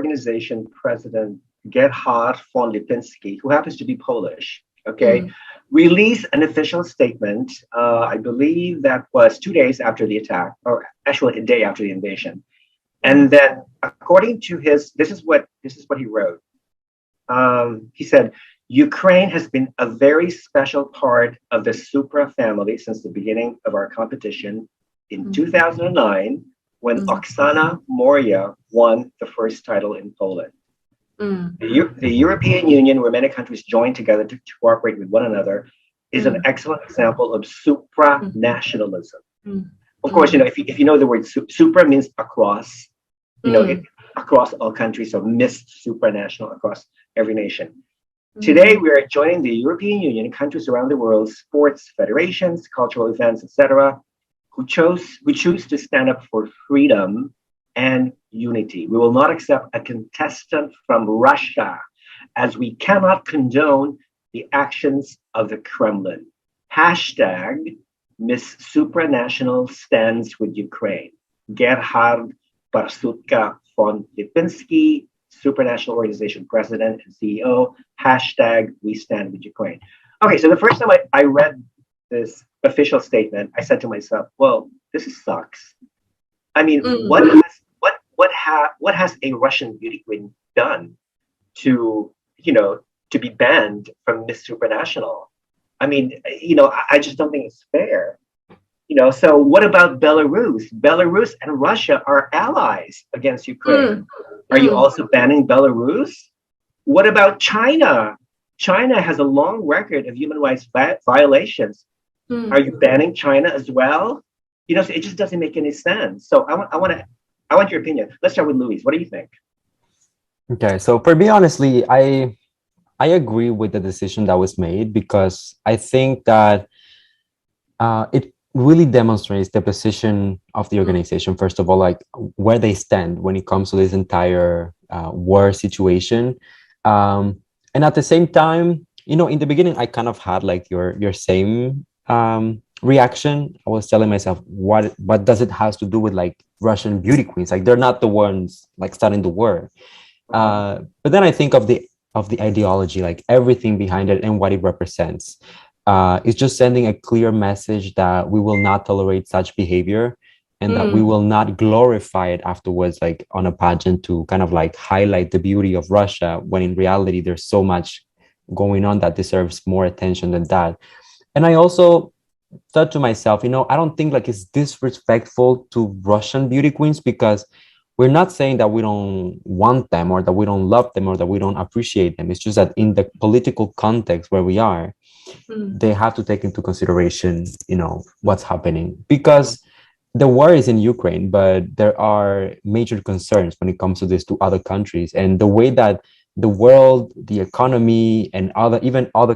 Organization president Gerhard von Lupinski, who happens to be Polish, okay, released an official statement. I believe that was 2 days after the attack, or actually a day after the invasion. And then, according to this is what he wrote. He said, Ukraine has been a very special part of the Supra family since the beginning of our competition in 2009, when Oksana Moria won the first title in Poland. The European Union, where many countries join together to cooperate with one another, is an excellent example of supranationalism. Of course, if you know the word supra means across, across all countries, so Miss Supranational across every nation. Today, we are joining the European Union, countries around the world, sports federations, cultural events, etc., who choose to stand up for freedom and unity. We will not accept a contestant from Russia, as we cannot condone the actions of the Kremlin. Hashtag Miss Supranational stands with Ukraine. Gerhard Parzutka von Lupinski, Supranational Organization president and CEO. Hashtag we stand with Ukraine. Okay, so the first time I read this official statement, I said to myself, well, this sucks. I mean, what has a Russian beauty queen done to be banned from Miss Supranational? I mean, I just don't think it's fair. So what about Belarus? Belarus and Russia are allies against Ukraine. Are you also banning Belarus? What about China? China has a long record of human rights violations. Are you banning China as well? So it just doesn't make any sense. So I want your opinion. Let's start with Luis. What do you think? Okay, so for me, honestly, I agree with the decision that was made, because I think that it really demonstrates the position of the organization, first of all, like where they stand when it comes to this entire war situation. And at the same time, in the beginning, I kind of had like your same reaction. I was telling myself, what does it have to do with like Russian beauty queens? Like they're not the ones like starting the war. But then I think of the ideology, like everything behind it and what it represents. It's just sending a clear message that we will not tolerate such behavior, and that we will not glorify it afterwards, like on a pageant, to kind of like highlight the beauty of Russia, when in reality there's so much going on that deserves more attention than that. And I also thought to myself, I don't think like it's disrespectful to Russian beauty queens, because we're not saying that we don't want them, or that we don't love them, or that we don't appreciate them. It's just that in the political context where we are, they have to take into consideration, what's happening, because the war is in Ukraine, but there are major concerns when it comes to this to other countries, and the way that the world, the economy, and even other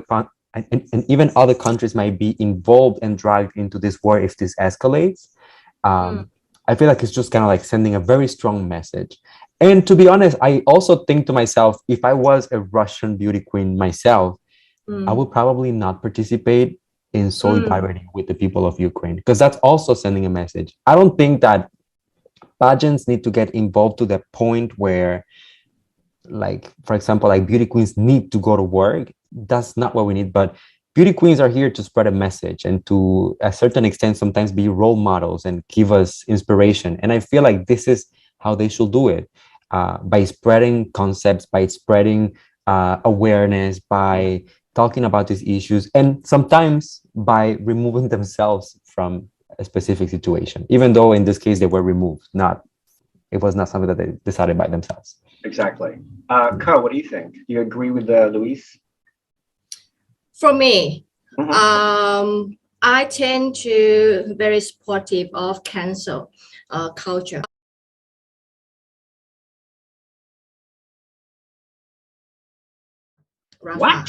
countries might be involved and dragged into this war if this escalates. I feel like it's just kind of like sending a very strong message. And to be honest, I also think to myself, if I was a Russian beauty queen myself, I would probably not participate in solidarity with the people of Ukraine, because that's also sending a message. I don't think that pageants need to get involved to the point where, like, for example, like beauty queens need to go to work. That's not what we need. But beauty queens are here to spread a message, and to a certain extent sometimes be role models and give us inspiration. And I feel like this is how they should do it, by spreading concepts, by spreading awareness, by talking about these issues, and sometimes by removing themselves from a specific situation, even though in this case they were removed. It was not something that they decided by themselves. Exactly. Ko, what do you think? Do you agree with Luis? For me, I tend to very supportive of cancel culture. What?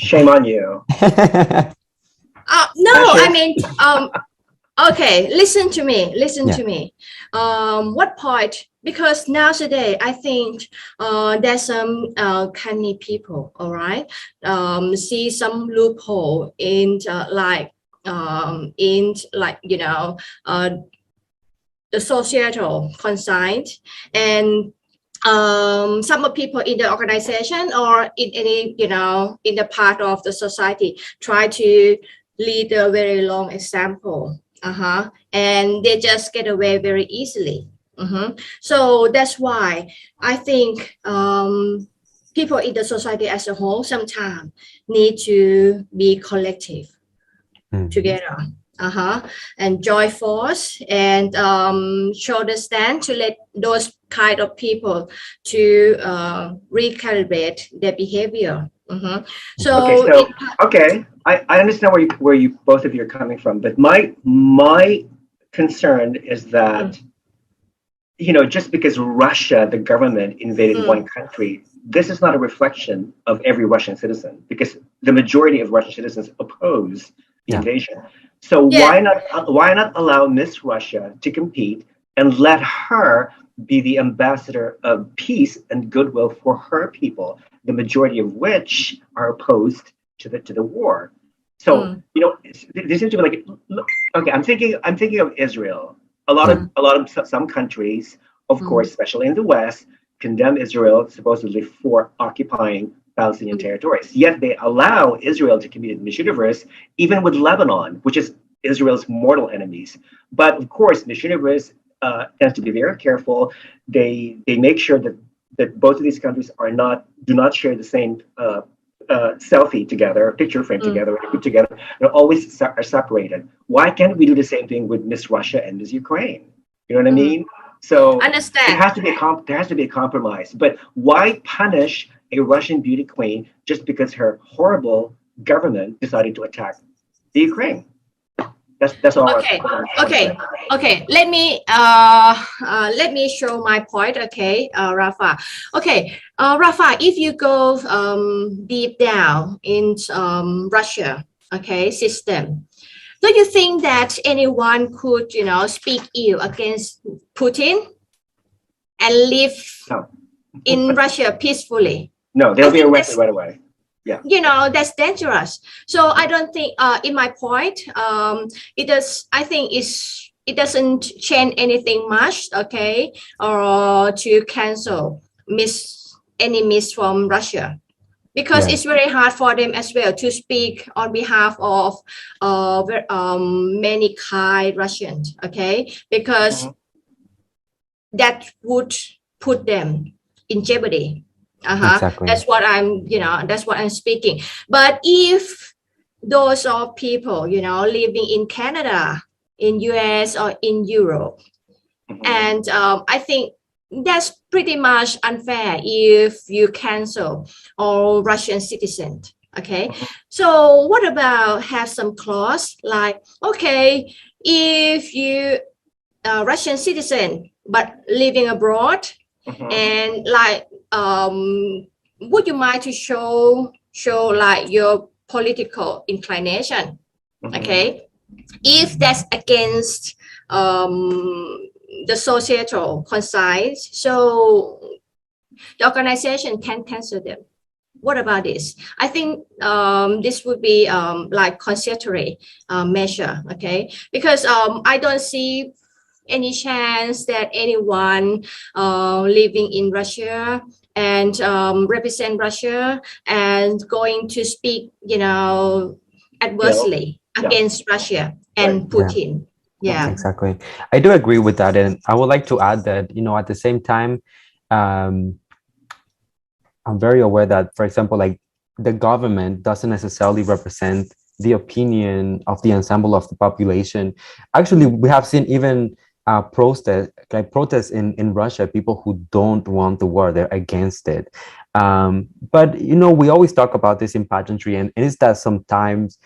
Shame on you. No, I mean, okay, listen to me. What point? Because nowadays, I think there's some canny people, all right, see some loophole in the societal consent, and some of people in the organization or in any, in the part of the society try to lead a very long example. And they just get away very easily. So that's why I think people in the society as a whole sometimes need to be collective together. And join force and show the stand to let those kind of people to recalibrate their behavior. So okay, I understand where you both of you are coming from, but my concern is that just because Russia, the government, invaded one country, this is not a reflection of every Russian citizen, because the majority of Russian citizens oppose invasion. So why not allow Miss Russia to compete and let her be the ambassador of peace and goodwill for her people, the majority of which are opposed to the war. So this seems to be like, okay, I'm thinking of Israel. A lot of some countries, of course, especially in the West, condemn Israel supposedly for occupying Palestinian territories. Yet they allow Israel to compete in Miss Universe, even with Lebanon, which is Israel's mortal enemies. But of course, Miss Universe tends to be very careful. They make sure that both of these countries do not share the same selfie together, picture frame together, or group together. They're always are separated. Why can't we do the same thing with Miss Russia and Miss Ukraine? You know what I mean? So understand. There has to be a compromise. But why punish a Russian beauty queen just because her horrible government decided to attack the Ukraine? That's all. Okay. Let me show my point. Okay, Rafa. Okay, Rafa. If you go deep down in Russia, system, do you think that anyone could, speak ill against Putin and live in Russia peacefully? No, they'll be arrested right away. Yeah. That's dangerous. So I don't think in my point, I think it doesn't change anything much, or to cancel Miss from Russia, because it's very hard for them as well to speak on behalf of many kind Russians, because that would put them in jeopardy. Exactly. That's what I'm speaking. But if those are people, living in Canada, in US or in Europe, and I think that's pretty much unfair if you cancel all Russian citizens. So what about have some clause like, if you Russian citizen but living abroad, and like would you mind to show like your political inclination? If that's against the societal conscience, so the organization can cancel them. What about this? I think this would be like conciliatory measure, because I don't see any chance that anyone living in Russia and represent Russia and going to speak, adversely against Russia and Putin. Yeah, exactly. I do agree with that, and I would like to add that at the same time, I'm very aware that, for example, like the government doesn't necessarily represent the opinion of the ensemble of the population. Actually, we have seen even protests in Russia, people who don't want the war, they're against it. But we always talk about this in pageantry, and it is that sometimes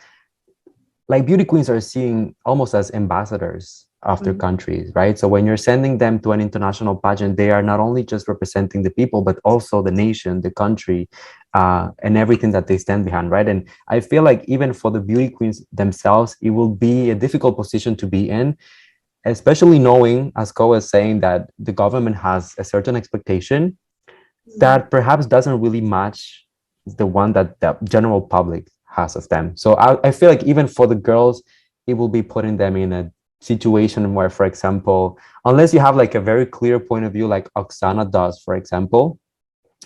like beauty queens are seen almost as ambassadors of their countries, right? So when you're sending them to an international pageant, they are not only just representing the people, but also the nation, the country, and everything that they stand behind, right? And I feel like even for the beauty queens themselves, it will be a difficult position to be in, especially knowing, as Ko was saying, that the government has a certain expectation that perhaps doesn't really match the one that the general public has of them. So I feel like even for the girls, it will be putting them in a situation where, for example, unless you have like a very clear point of view, like Oksana does, for example,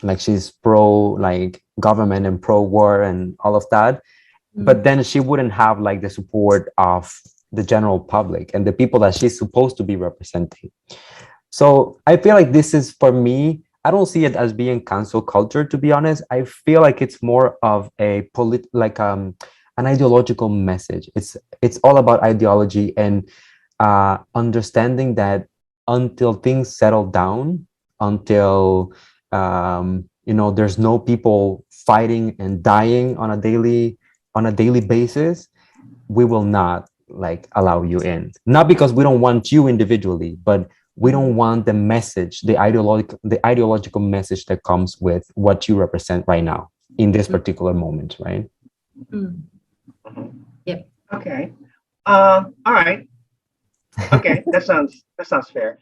like she's pro like government and pro war and all of that, but then she wouldn't have like the support of the general public and the people that she's supposed to be representing. So I feel like this is, for me, I don't see it as being cancel culture, to be honest. I feel like it's more of a an ideological message. It's all about ideology and understanding that until things settle down, until there's no people fighting and dying on a daily basis, we will not like allow you in. Not because we don't want you individually, but we don't want the message, the ideological message that comes with what you represent right now in this particular moment, right? Yep. Okay. All right. Okay, that sounds fair.